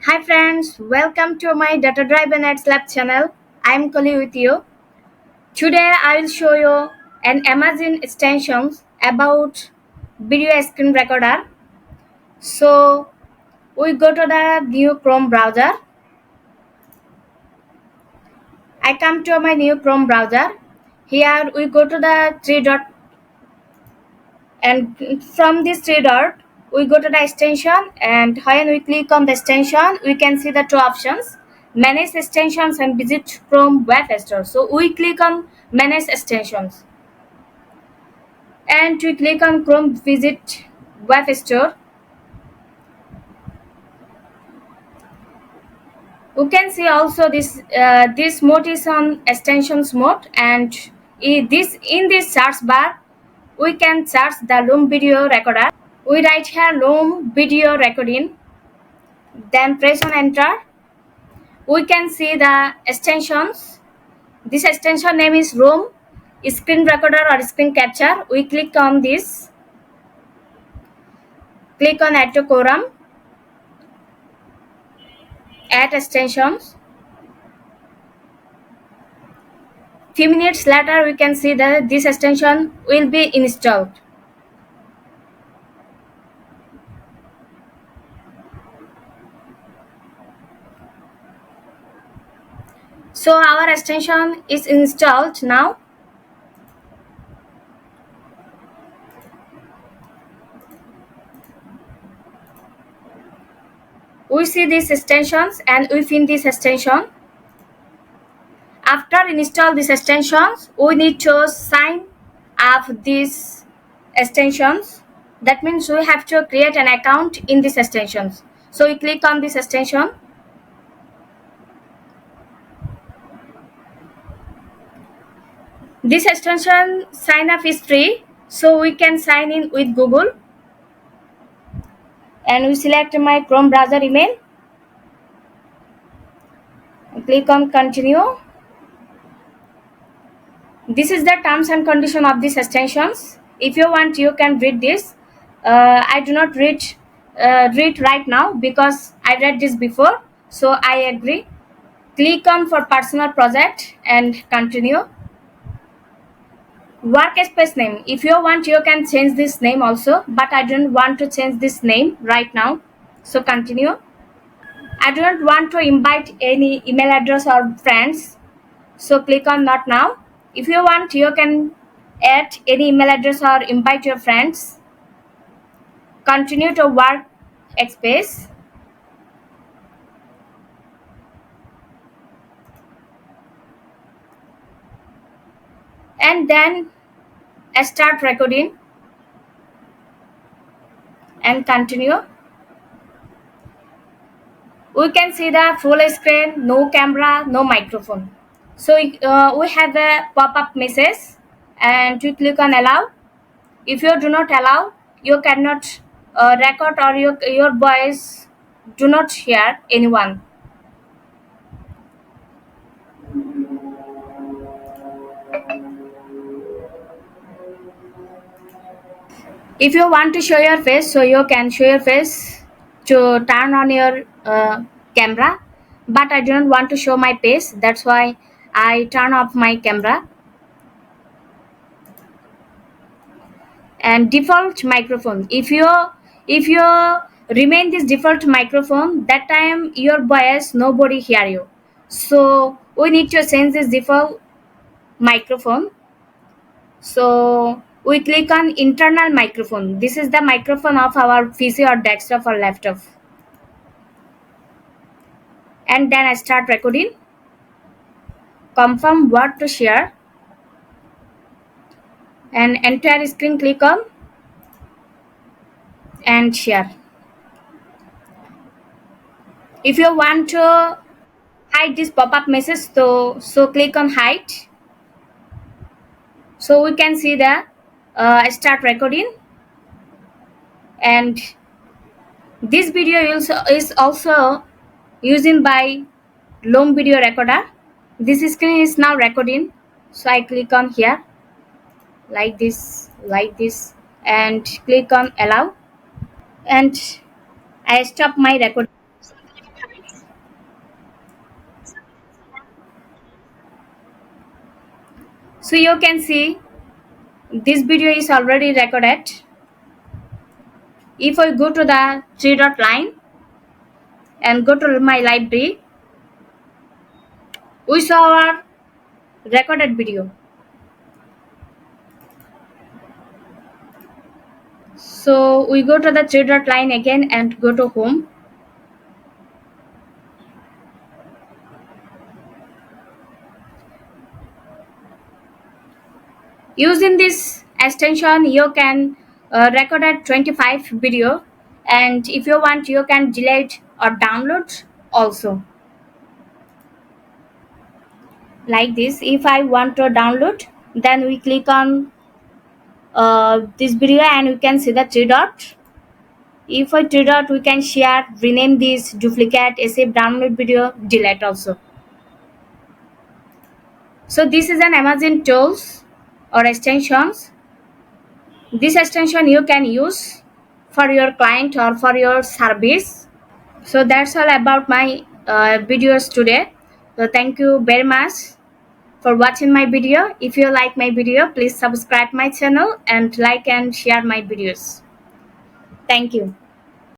Hi friends, welcome to my Data Driven Ads Lab channel. I'm Kali with you. Today I will show you an Amazon extension about video screen recorder. So we go to the new Chrome browser. I come to my new Chrome browser. Here we go to the three dot, and from this three dot we go to the extension, and when we click on the extension we can see the two options: manage extensions and visit Chrome web store. So we click on manage extensions and we click on Chrome visit web store. You can see also this mode is on extensions mode, and in this search bar we can search the Loom video recorder. We write here Loom video recording, then press on enter. We can see the extensions. This extension name is Loom screen recorder or screen capture. We click on this, click on add to quorum, add extensions. Few minutes later we can see that this extension will be installed. So our extension is installed now. We see these extensions and within this extension, after install these extensions we need to sign up these extensions. That means we have to create an account in these extensions. So we click on this extension. This extension sign up is free, so we can sign in with Google, and we select my Chrome browser email. Click on continue. This is the terms and condition of these extensions. If you want you can read this. I do not read right now because I read this before, so I agree. Click on for personal project and continue. Workspace name, if you want you can change this name also, but I don't want to change this name right now, so continue. I do not want to invite any email address or friends, so click on not now. If you want you can add any email address or invite your friends. Continue to workspace, and then start recording and continue. We can see the full screen, no camera, no microphone. So we have a pop-up message, and we click on allow. If you do not allow, you cannot record, or your voice do not hear anyone. If you want to show your face, so you can show your face to turn on your camera, but I do not want to show my face, that's why I turn off my camera. And default microphone, if you remain this default microphone, that time your voice nobody hear you, so we need to change this default microphone. So we click on internal microphone. This is the microphone of our PC or desktop or laptop, and then I start recording. Confirm what to share, and entire screen click on and share. If you want to hide this pop-up message, so click on hide. So we can see the start recording, and this video is also using by Loom video recorder. This screen is now recording, so I click on here like this, and click on allow, and I stop my recording. So you can see this video is already recorded. If I go to the three dot line and go to my library, we saw our recorded video. So we go to the three dot line again and go to home. Using this extension, you can record a 25 video, and if you want, you can delete or download also. Like this, if I want to download, then we click on this video and we can see the three dot. If I three dot, we can share, rename this, duplicate, save, download video, delete also. So this is an Amazon tools or extensions. This extension you can use for your client or for your service. So that's all about my videos today. So thank you very much for watching my video. If you like my video, please subscribe my channel and like and share my videos. Thank you.